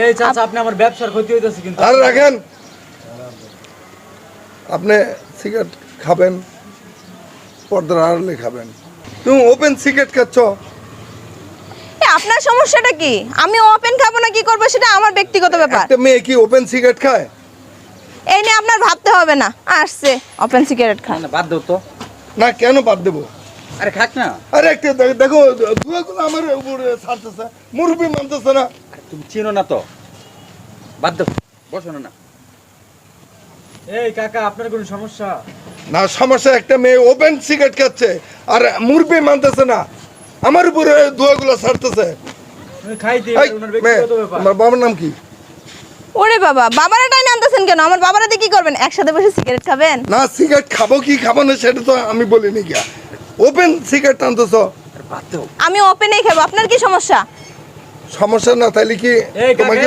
এই চাচা আপনি আমার ব্যবসার ক্ষতি হইতাছে কিন্তু। আর রাখেন, আপনি সিগারেট খাবেন, পর্দার আড়ালে খাবেন, তুমি ওপেন সিগারেট খাচ্ছ। আপনার সমস্যাটা কি? আমি ওপেন খাবো না কি করবো সেটা আমার ব্যক্তিগত ব্যাপার। একটা মেয়ে কি ওপেন সিগারেট খায়? এই নিয়ে আপনার ভাবতে হবে না। আসছে ওপেন সিগারেট খায়। না বাদ দাও তো। না কেন বাদ দেবো? আরে খাক না। আরে একটা দেখো ধুয়াগুলো আমার উপরে ছাড়তেছে, মুরব্বি মানতেছে না। তুমি চিনো না তো, বাদ দাও, বসো না। এই কাকা আপনার কোনো সমস্যা? না সমস্যা, একটা মেয়ে ওপেন সিগারেট খাচ্ছে আর মুরব্বি মানতেছে না, আমার উপরে ধোঁয়াগুলো ছাড়তেছে। খাইতে এই, ওনার মেয়ে, ব্যক্তিগত ব্যাপার। আমার বাবার নাম কি? ওরে বাবা, বাবারা টাইনে আনতেছেন কেন? আমার বাবারা দিয়ে কি করবেন? একসাথে বসে সিগারেট খাবেন? না সিগারেট খাবো কি খাবো না সেটা তো আমি বলিনি গিয়া, ওপেন সিগারেট আনতেছ। আরে বাদ দাও। আমি ওপেনেই খাবো, আপনার কি সমস্যা? সমস্যা না তাইলে কি এই কাকা, তোমাকে